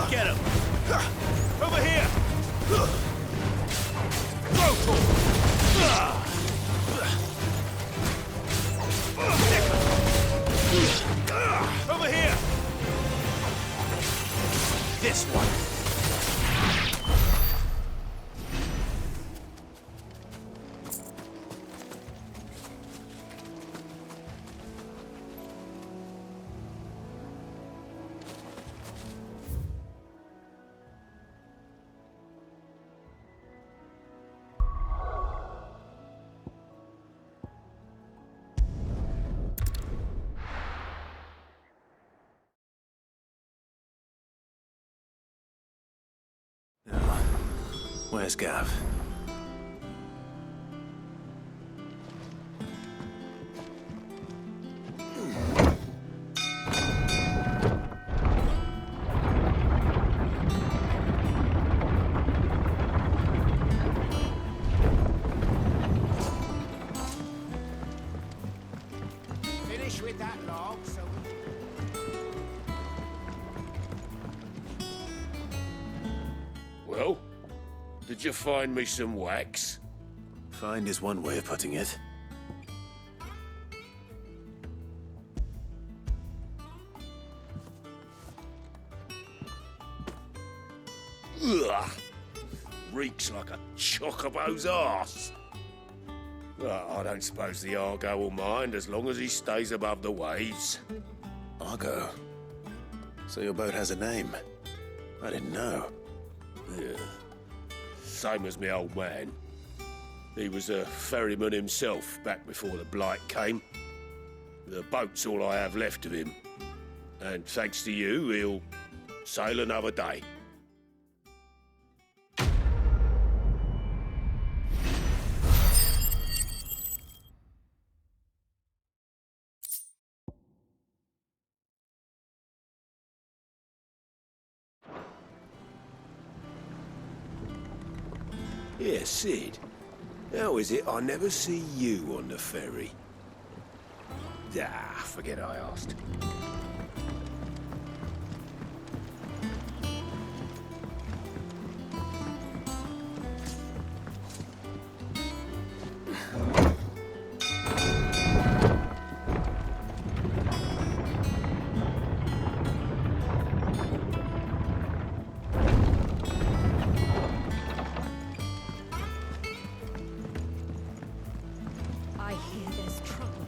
Get him! Over here! Over here! This one! Where's Gav? Finish with that log, so Well, did you find me some wax? Find is one way of putting it. Ugh! Reeks like a chocobo's arse. Well, I don't suppose the Argo will mind as long as he stays above the waves. Argo. So your boat has a name. I didn't know. Yeah. Same as my old man. He was a ferryman himself back before the Blight came. The boat's all I have left of him. And thanks to you, he'll sail another day. Yeah, Sid. How is it I never see you on the ferry? Ah, forget I asked. I hear there's trouble.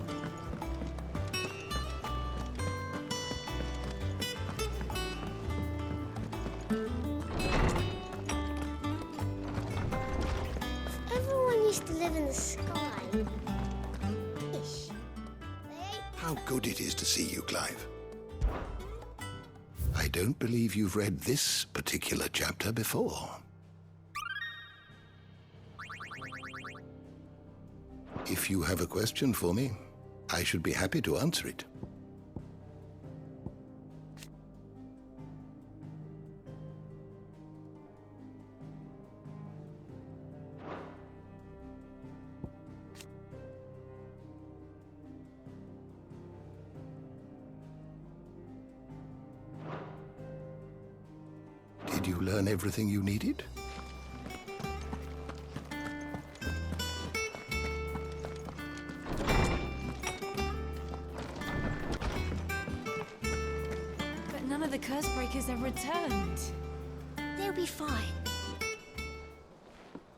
Everyone used to live in the sky. Ish. How good it is to see you, Clive. I don't believe you've read this particular chapter before. If you have a question for me, I should be happy to answer it. Did you learn everything you needed? But none of the curse breakers have returned. They'll be fine.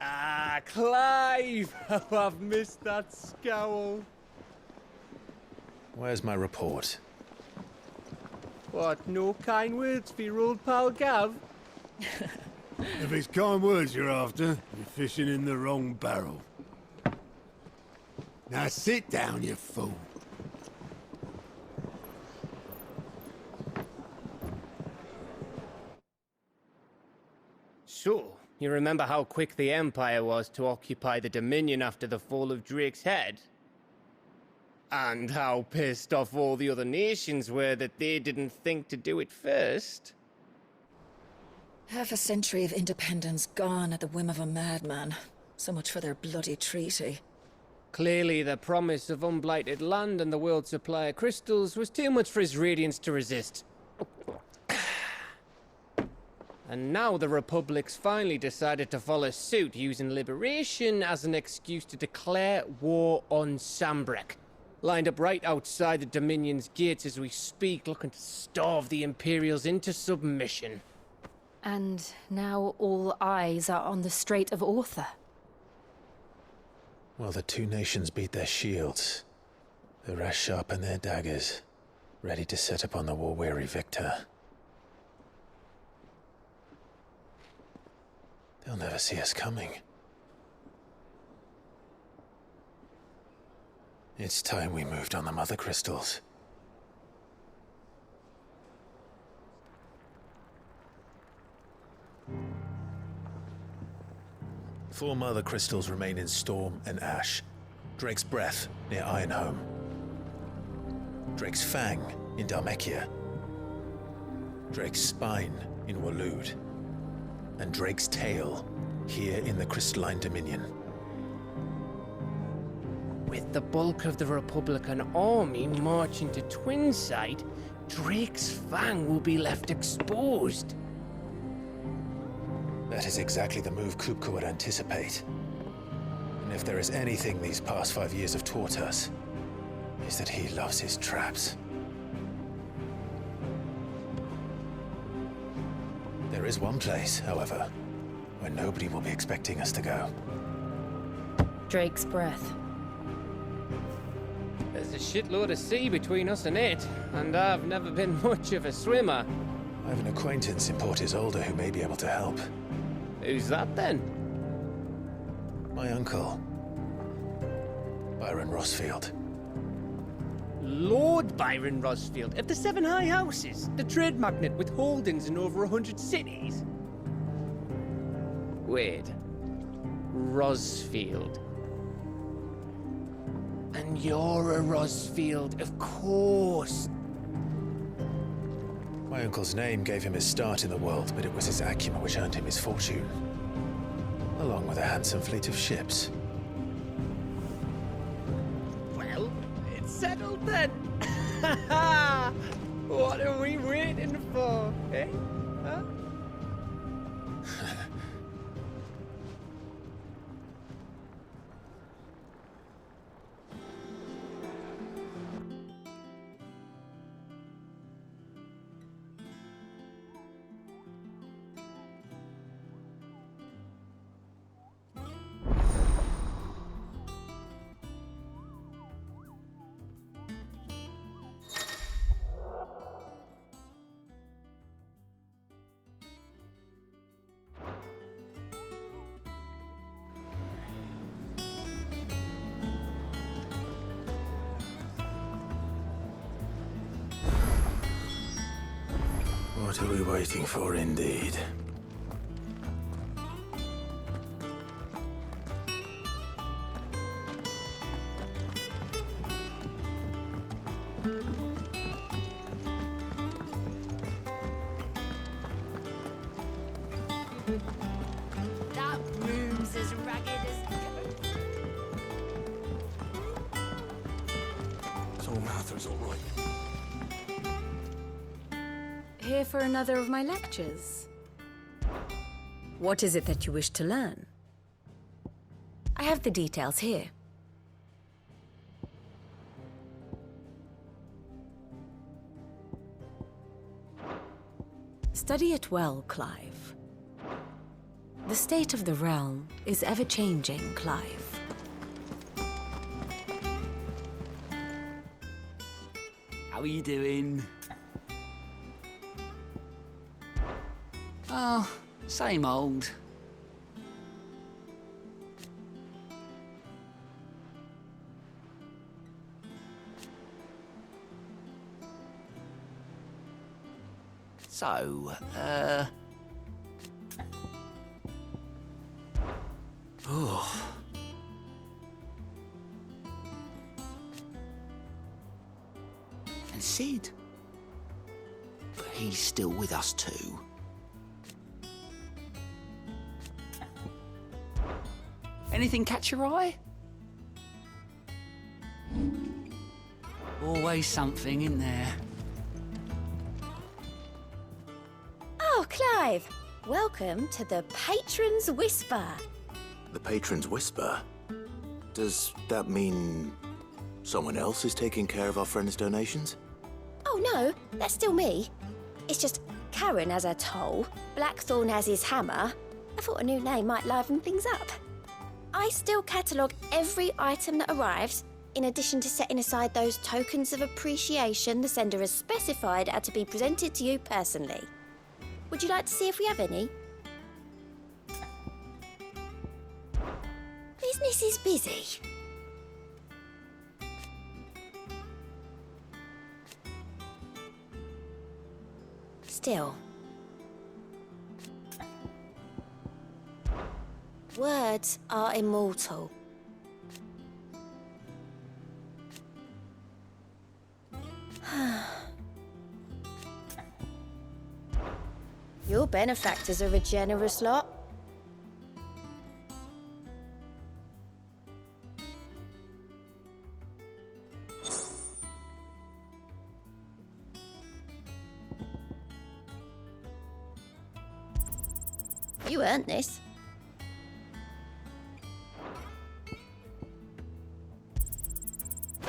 Ah, Clive! Oh, I've missed that scowl. Where's my report? What, no kind words for your old pal Gav? If it's kind words you're after, you're fishing in the wrong barrel. Now sit down, you fool. So, you remember how quick the Empire was to occupy the Dominion after the fall of Drake's head? And how pissed off all the other nations were that they didn't think to do it first? Half a century of independence gone at the whim of a madman. So much for their bloody treaty. Clearly, the promise of unblighted land and the world's supply of crystals was too much for his radiance to resist. And now the Republic's finally decided to follow suit, using liberation as an excuse to declare war on Sambrek. Lined up right outside the Dominion's gates as we speak, looking to starve the Imperials into submission. And now all eyes are on the Strait of Author. While the two nations beat their shields, the rest sharpen their daggers, ready to set upon the war-weary victor. They'll never see us coming. It's time we moved on the Mother Crystals. Four Mother Crystals remain in Storm and Ash. Drake's Breath near Ironhome. Drake's Fang in Dhalmekia. Drake's Spine in Waloed. And Drake's Tail here in the Crystalline Dominion. With the bulk of the Republican army marching to Twinside, Drake's Fang will be left exposed. That is exactly the move Kupka would anticipate. And if there is anything these past 5 years have taught us, is that he loves his traps. There is one place, however, where nobody will be expecting us to go. Drake's Breath. There's a shitload of sea between us and it, and I've never been much of a swimmer. I have an acquaintance in Port Isolde who may be able to help. Who's that then? My uncle, Byron Rossfield. Lord Byron Rosfield of the Seven High Houses, the trade magnate with holdings in over 100 cities. Wait, Rosfield. And you're a Rosfield, of course. My uncle's name gave him his start in the world, but it was his acumen which earned him his fortune, along with a handsome fleet of ships. Well, it's settled then. What are we waiting for, eh? Huh? What are we waiting for, indeed? That room's as ragged as... So Martha's all right. Here for another of my lectures. What is it that you wish to learn? I have the details here. Study it well, Clive. The state of the realm is ever-changing, Clive. How are you doing? Oh, same old. So, oh. And Sid? But he's still with us too. Anything catch your eye? Always something in there. Oh, Clive! Welcome to the Patron's Whisper. The Patron's Whisper? Does that mean someone else is taking care of our friend's donations? Oh no, that's still me. It's just Karen has her toll, Blackthorn has his hammer. I thought a new name might liven things up. I still catalogue every item that arrives, in addition to setting aside those tokens of appreciation the sender has specified are to be presented to you personally. Would you like to see if we have any? Business is busy. Still. Words are immortal. Your benefactors are a generous lot. You earned this.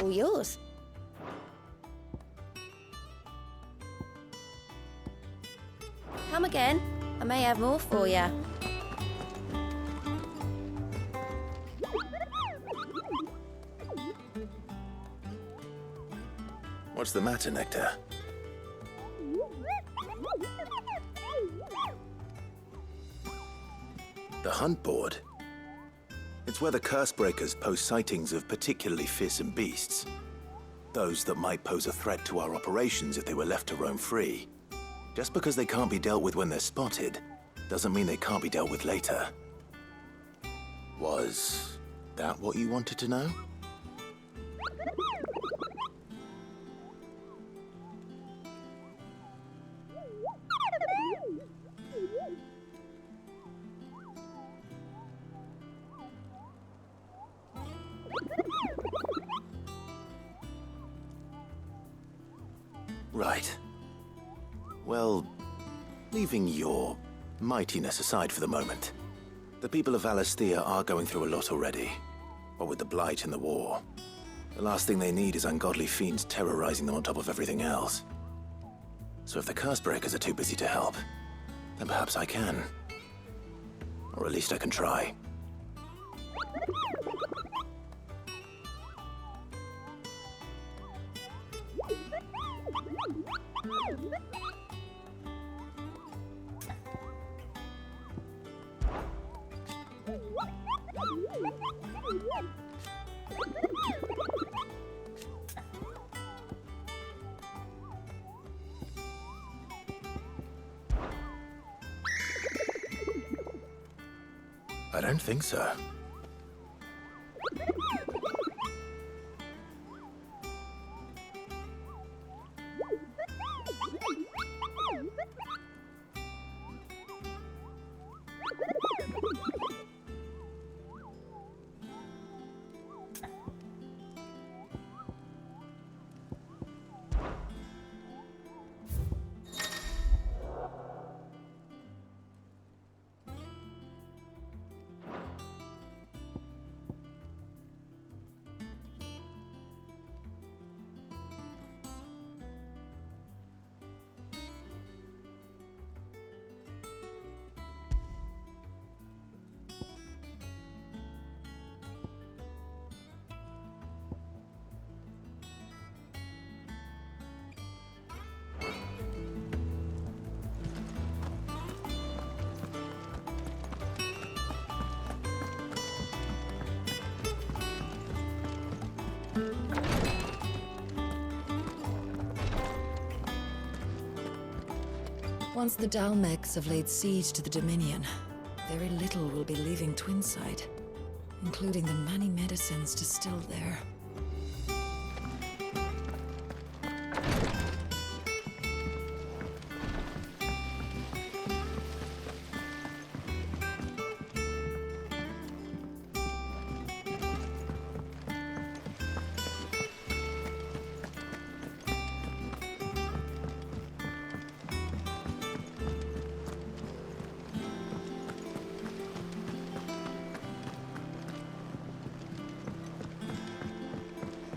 All yours. Come again. I may have more for you. What's the matter, Nectar? The hunt board? It's where the Cursebreakers post sightings of particularly fearsome beasts. Those that might pose a threat to our operations if they were left to roam free. Just because they can't be dealt with when they're spotted, doesn't mean they can't be dealt with later. Was that what you wanted to know? Right. Well, leaving your mightiness aside for the moment, the people of Valisthea are going through a lot already. What with the Blight and the war, the last thing they need is ungodly fiends terrorizing them on top of everything else. So if the Cursebreakers are too busy to help, then perhaps I can. Or at least I can try. I don't think so. Once the Dalmegs have laid siege to the Dominion, very little will be leaving Twinside, including the many medicines distilled there.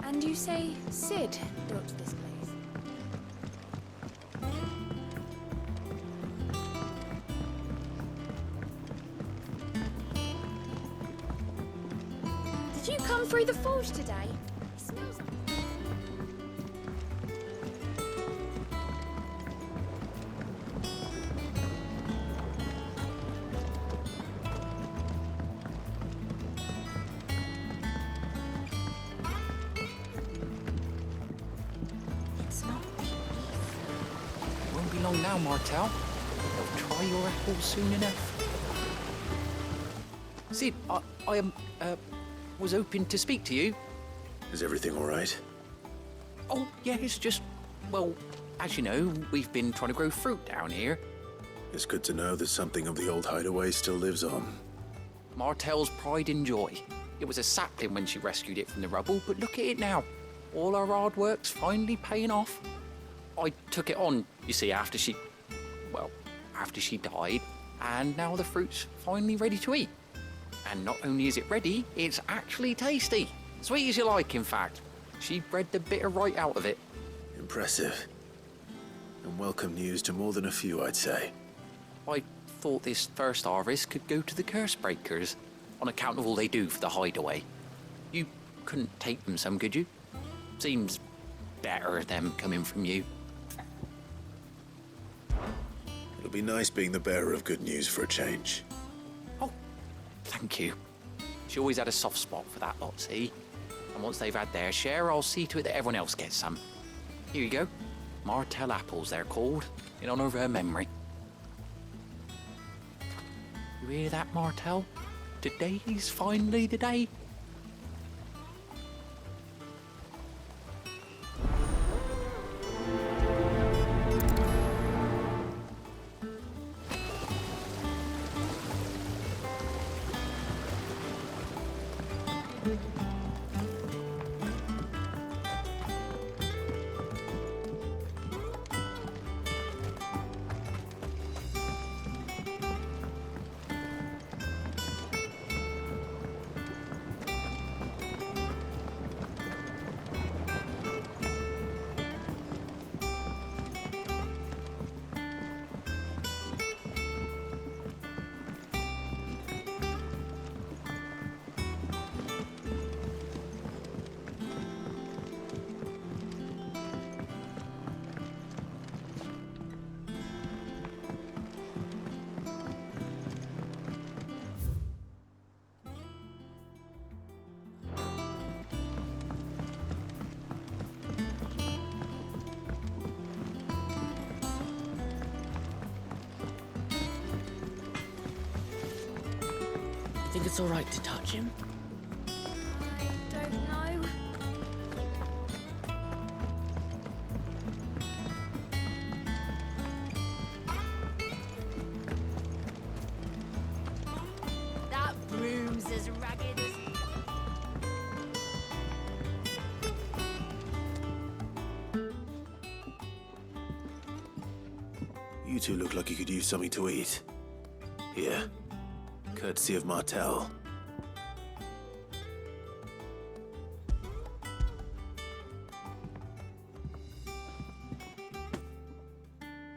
And you say Sid built this place? Did you come through the forge today? It smells like... Won't be long now, Martel. They'll try your apples soon enough. Sid, I was hoping to speak to you. Is everything all right? Oh, yeah, it's just, well, as you know, we've been trying to grow fruit down here. It's good to know that something of the old hideaway still lives on. Martel's pride and joy. It was a sapling when she rescued it from the rubble, but look at it now. All our hard work's finally paying off. I took it on, you see, after she died, and now the fruit's finally ready to eat. And not only is it ready, it's actually tasty. Sweet as you like, in fact. She bred the bitter right out of it. Impressive. And welcome news to more than a few, I'd say. I thought this first harvest could go to the curse breakers, on account of all they do for the hideaway. You couldn't take them some, could you? Seems better them coming from you. It'll be nice being the bearer of good news for a change. Oh, thank you. She always had a soft spot for that lot, see? And once they've had their share, I'll see to it that everyone else gets some. Here you go. Martel apples, they're called, in honor of her memory. You hear that, Martel? Today's finally the day. Think it's all right to touch him? I don't know. That broom's as ragged as... You two look like you could use something to eat. Here. Courtesy of Martel.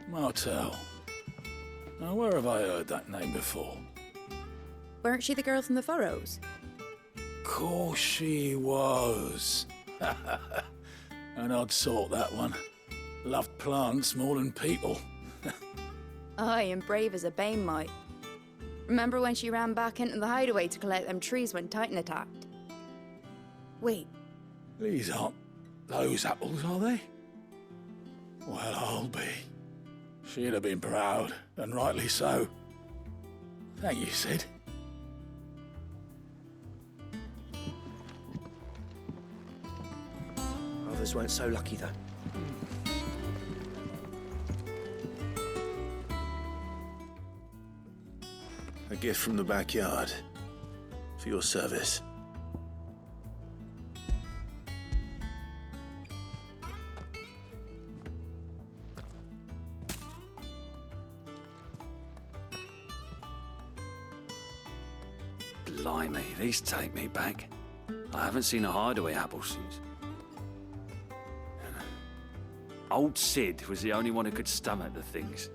Martel. Now, where have I heard that name before? Weren't she the girl from the Furrows? Course she was. An odd sort, that one. Loved plants more than people. Aye, and brave as a bane might. Remember when she ran back into the hideaway to collect them trees when Titan attacked? Wait. These aren't those apples, are they? Well, I'll be. She'd have been proud, and rightly so. Thank you, Sid. Others weren't so lucky, though. A gift from the backyard. For your service. Blimey, these take me back. I haven't seen a hideaway apple since. Old Sid was the only one who could stomach the things.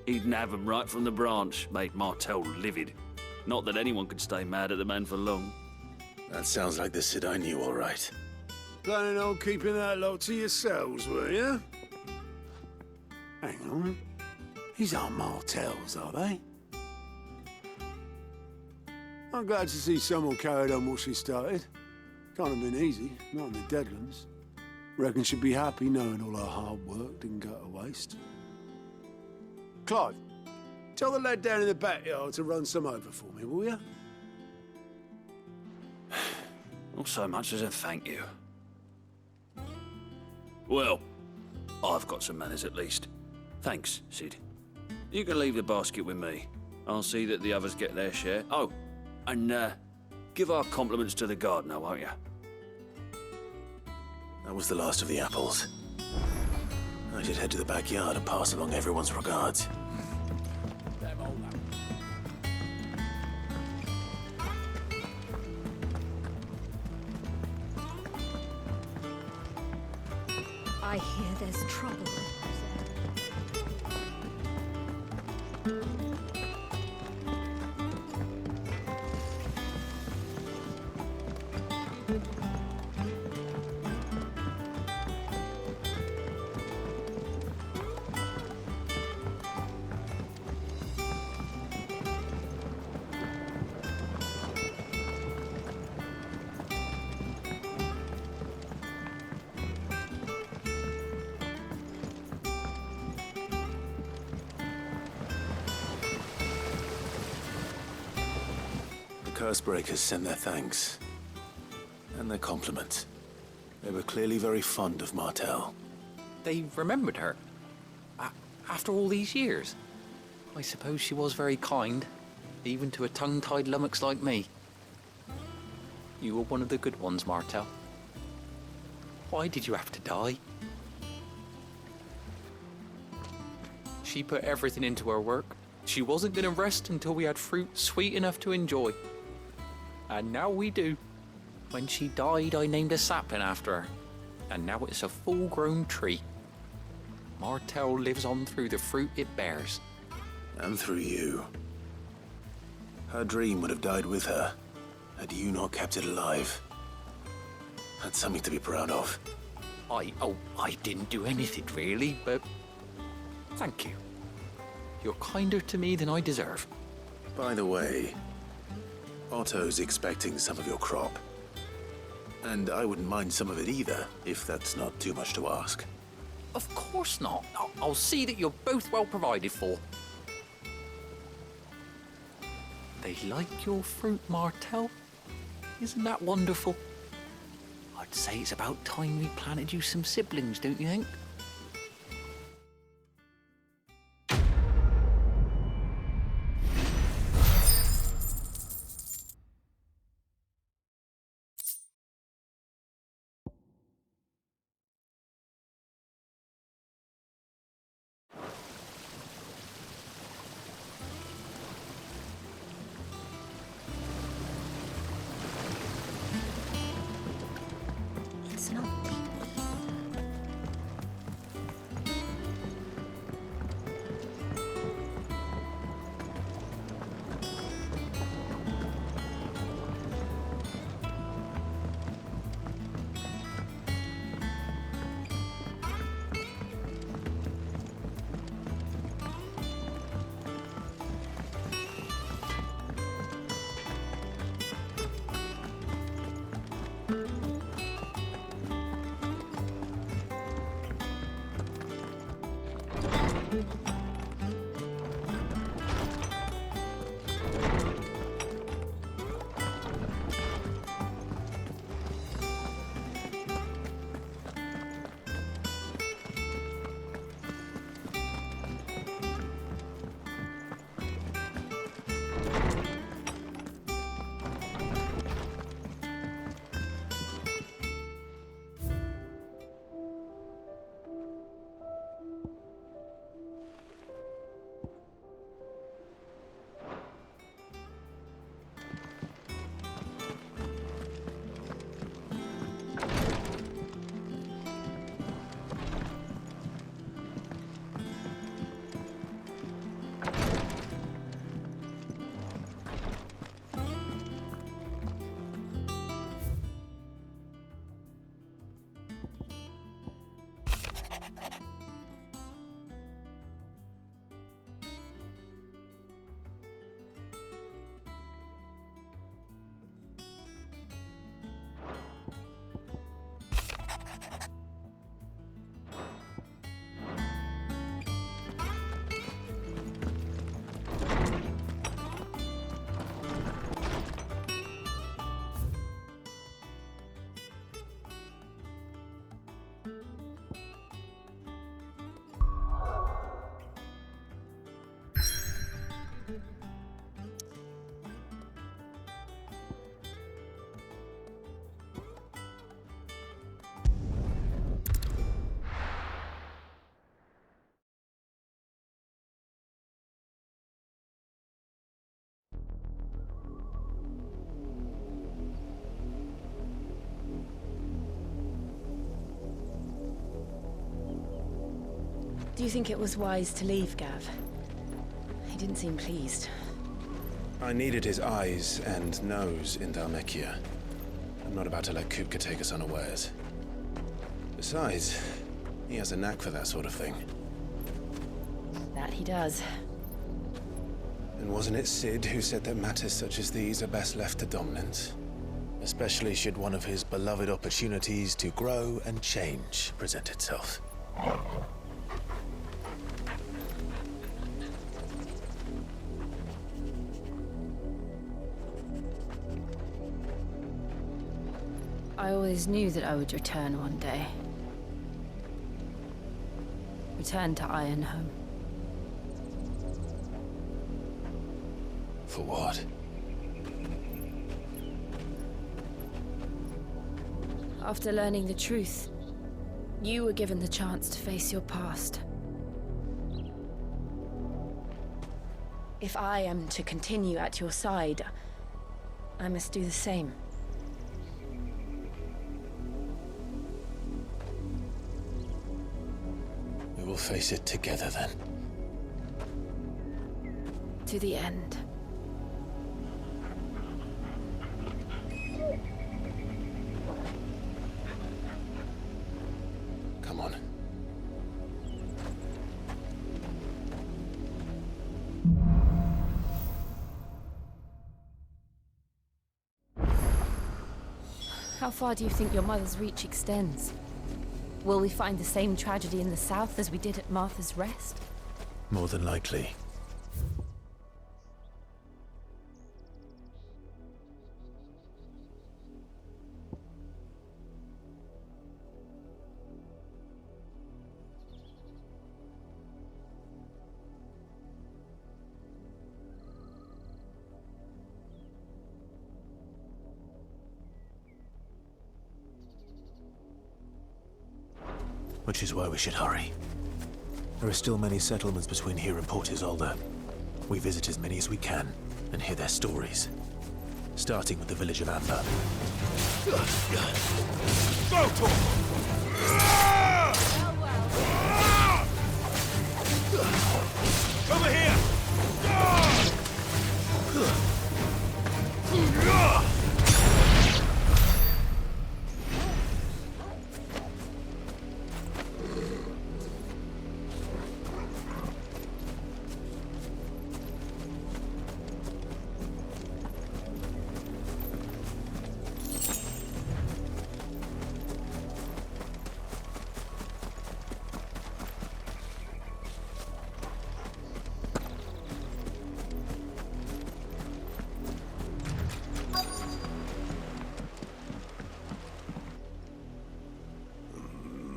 He'd nab 'em right from the branch, made Martell livid. Not that anyone could stay mad at the man for long. That sounds like the Sid I knew, all right. Planning on keeping that lot to yourselves, were you? Hang on. These aren't Martells, are they? I'm glad to see someone carried on what she started. Can't have been easy, not in the Deadlands. Reckon she'd be happy knowing all her hard work didn't go to waste. Clive, tell the lad down in the backyard to run some over for me, will you? Not so much as a thank you. Well, I've got some manners at least. Thanks, Sid. You can leave the basket with me. I'll see that the others get their share. Oh, and give our compliments to the gardener, won't you? That was the last of the apples. I should head to the backyard and pass along everyone's regards. I hear there's trouble. Cursebreakers sent their thanks. And their compliments. They were clearly very fond of Martell. They remembered her? After all these years? I suppose she was very kind, even to a tongue-tied lummox like me. You were one of the good ones, Martell. Why did you have to die? She put everything into her work. She wasn't going to rest until we had fruit sweet enough to enjoy. And now we do. When she died, I named a sapling after her. And now it's a full-grown tree. Martell lives on through the fruit it bears. And through you. Her dream would have died with her, had you not kept it alive. That's something to be proud of. I didn't do anything really, but thank you. You're kinder to me than I deserve. By the way, Otto's expecting some of your crop. And I wouldn't mind some of it either, if that's not too much to ask. Of course not. I'll see that you're both well provided for. They like your fruit, Martell. Isn't that wonderful? I'd say it's about time we planted you some siblings, don't you think? It's not deep. Do you think it was wise to leave, Gav? He didn't seem pleased. I needed his eyes and nose in Dhalmekia. I'm not about to let Kupka take us unawares. Besides, he has a knack for that sort of thing. That he does. And wasn't it Sid who said that matters such as these are best left to dominance? Especially should one of his beloved opportunities to grow and change present itself. I always knew that I would return one day. Return to Ironhome. For what? After learning the truth, you were given the chance to face your past. If I am to continue at your side, I must do the same. We will face it together then. To the end. Come on. How far do you think your mother's reach extends? Will we find the same tragedy in the south as we did at Martha's Rest? More than likely. Which is why we should hurry. There are still many settlements between here and Port Isolde. We visit as many as we can and hear their stories. Starting with the village of Amber. Over here!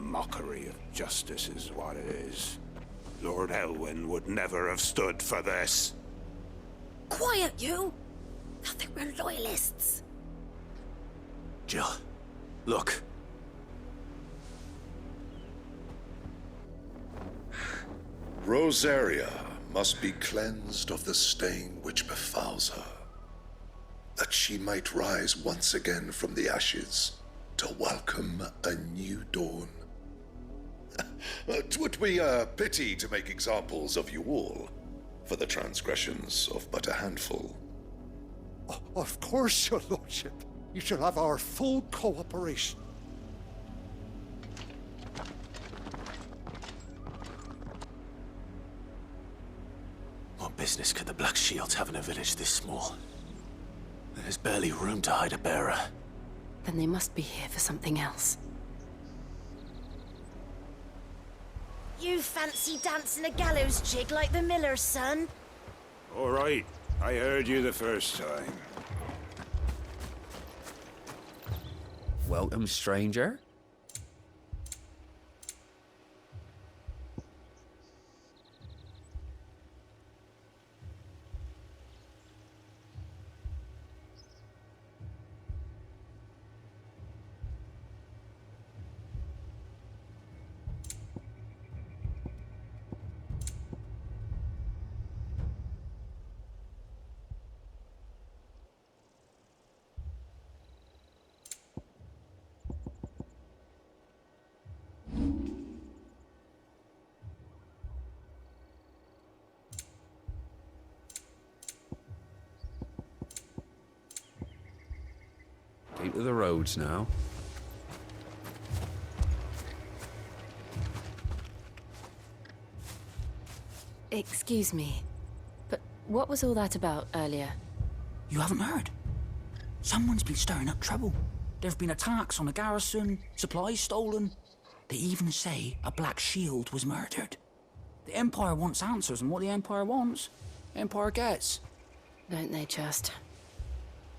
Mockery of justice is what it is. Lord Elwyn would never have stood for this. Quiet, you! I think we're loyalists. Jill, look. Rosaria must be cleansed of the stain which befouls her, that she might rise once again from the ashes to welcome a new dawn. 'Twould be a pity to make examples of you all, for the transgressions of but a handful. Of course, your lordship. You shall have our full cooperation. What business could the Black Shields have in a village this small? There's barely room to hide a bearer. Then they must be here for something else. You fancy dancing a gallows jig like the miller's son? All right, I heard you the first time. Welcome, stranger. Keep to the roads now. Excuse me, but what was all that about earlier? You haven't heard? Someone's been stirring up trouble. There have been attacks on the garrison, supplies stolen. They even say a Black Shield was murdered. The Empire wants answers, and what the Empire wants, the Empire gets. Don't they just?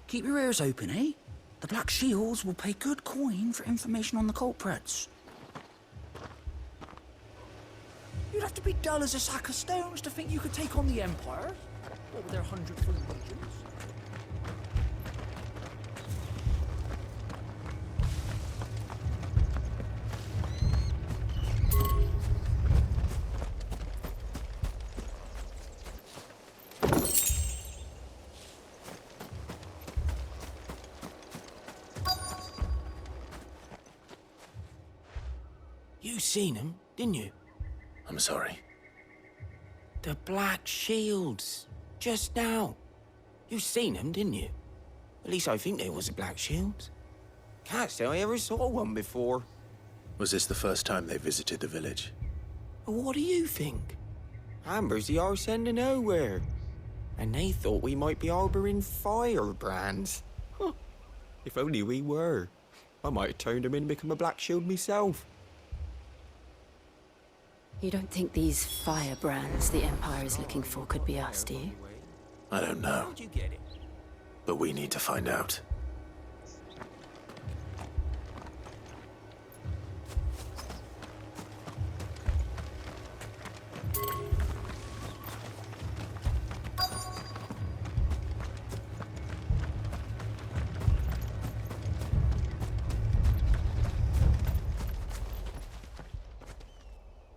Keep your ears open, eh? The Black Shields will pay good coin for information on the culprits. You'd have to be dull as a sack of stones to think you could take on the Empire. What with their 100-foot legions? You seen him, didn't you? I'm sorry. The Black Shields. Just now. You seen them, didn't you? At least I think there was a Black Shield. Can't say I ever saw one before. Was this the first time they visited the village? What do you think? Amber's the arse end of nowhere. And they thought we might be harboring firebrands. Huh. If only we were. I might have turned them in and become a Black Shield myself. You don't think these firebrands the Empire is looking for could be us, do you? I don't know. How'd you get it? But we need to find out.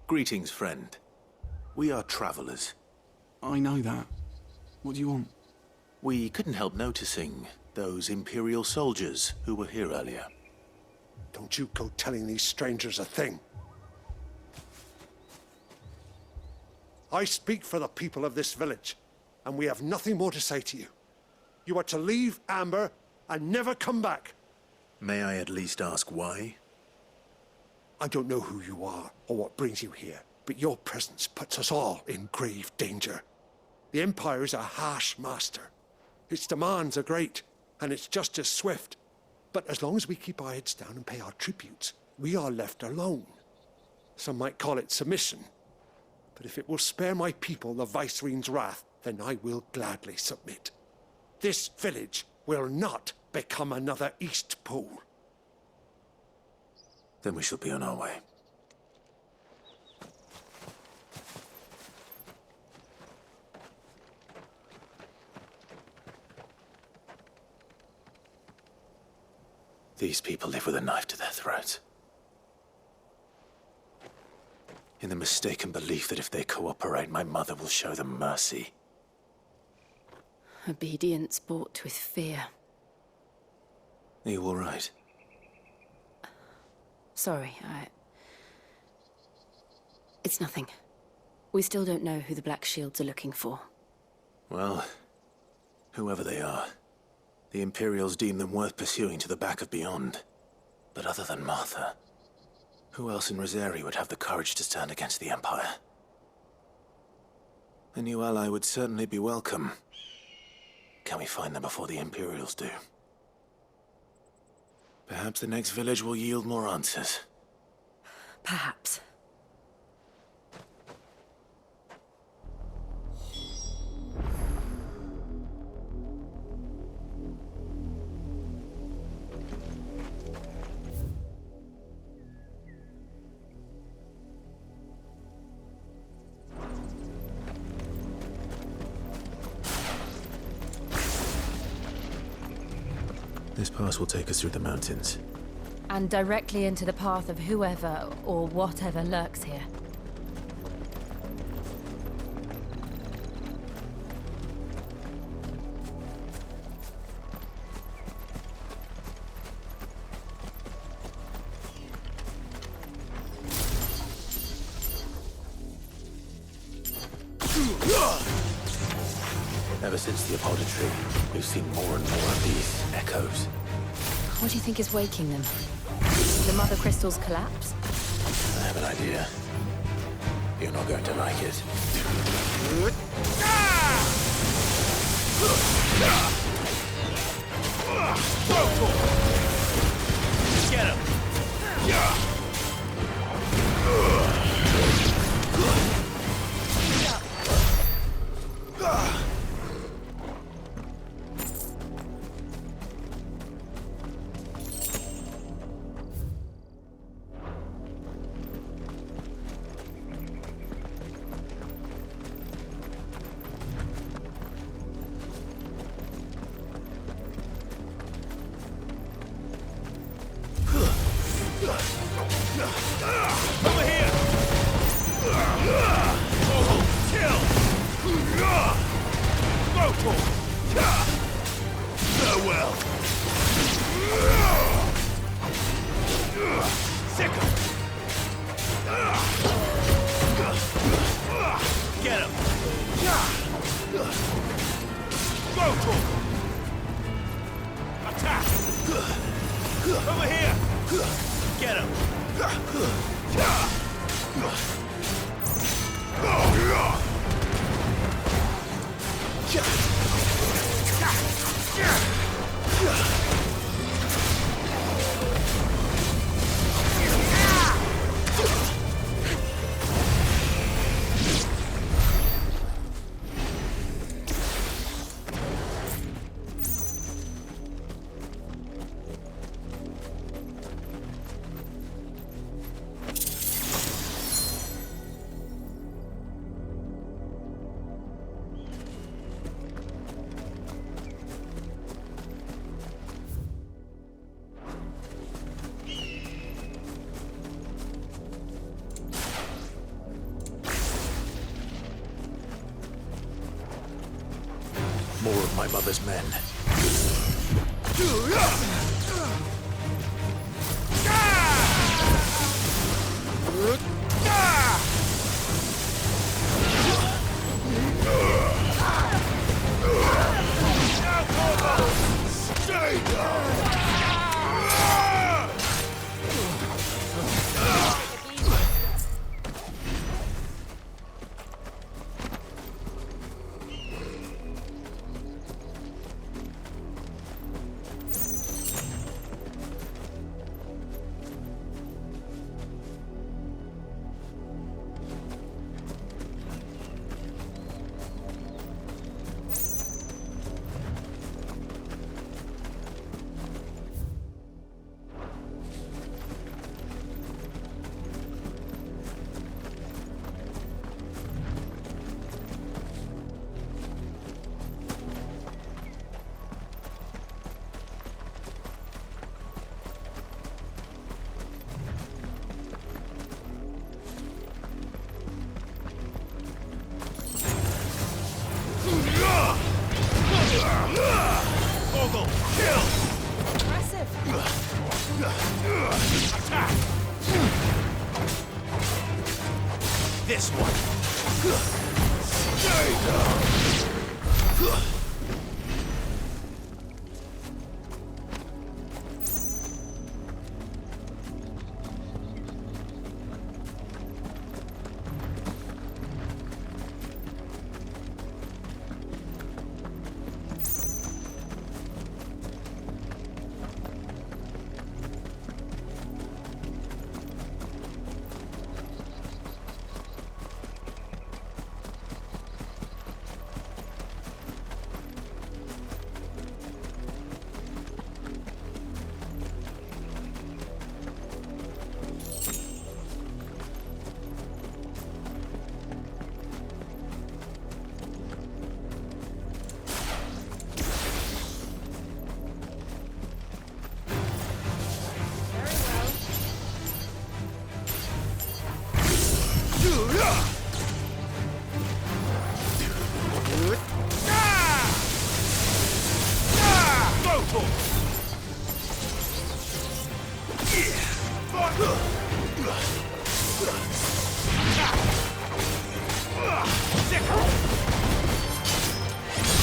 Greetings, friend. We are travelers. I know that. What do you want? We couldn't help noticing those Imperial soldiers who were here earlier. Don't you go telling these strangers a thing. I speak for the people of this village, and we have nothing more to say to you. You are to leave Amber and never come back. May I at least ask why? I don't know who you are or what brings you here, but your presence puts us all in grave danger. The Empire is a harsh master. Its demands are great, and its justice swift. But as long as we keep our heads down and pay our tributes, we are left alone. Some might call it submission. But if it will spare my people the Viceroy's wrath, then I will gladly submit. This village will not become another East Pole. Then we shall be on our way. These people live with a knife to their throats. In the mistaken belief that if they cooperate, my mother will show them mercy. Obedience bought with fear. Are you all right? Sorry, It's nothing. We still don't know who the Black Shields are looking for. Well, whoever they are, the Imperials deem them worth pursuing to the back of beyond. But other than Martha, who else in Rosari would have the courage to stand against the Empire? A new ally would certainly be welcome. Can we find them before the Imperials do? Perhaps the next village will yield more answers. Perhaps. This pass will take us through the mountains. And directly into the path of whoever or whatever lurks here. Ever since the apodatory, we've seen more and more of these echoes. What do you think is waking them? Did the mother crystals collapse? I have an idea. You're not going to like it. Get him! Over here! Kill! Local! Farewell! Sick him! Get him! Local! Attack! Over here! Get him! More of my mother's men. Stay down! Ogle, kill! Impressive. Attack! This one! Stay down!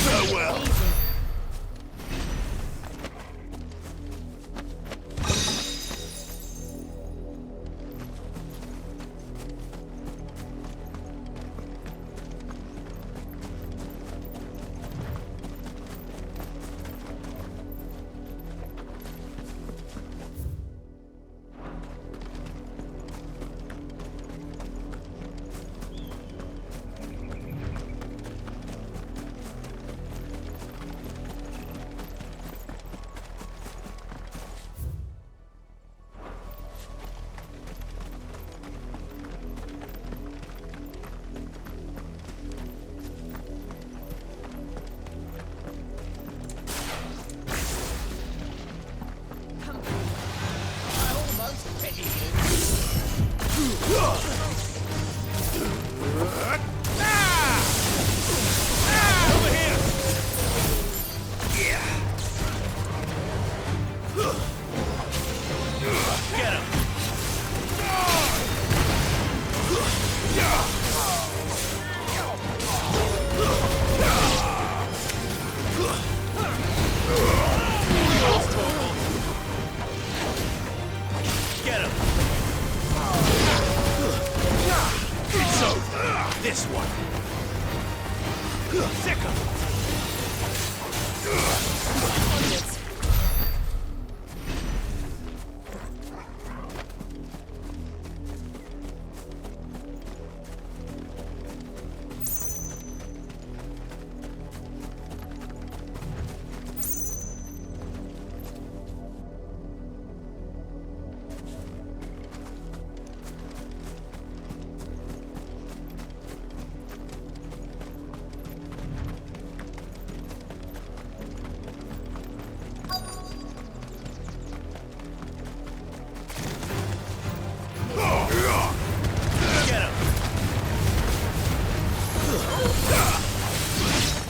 Farewell.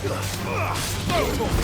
No more!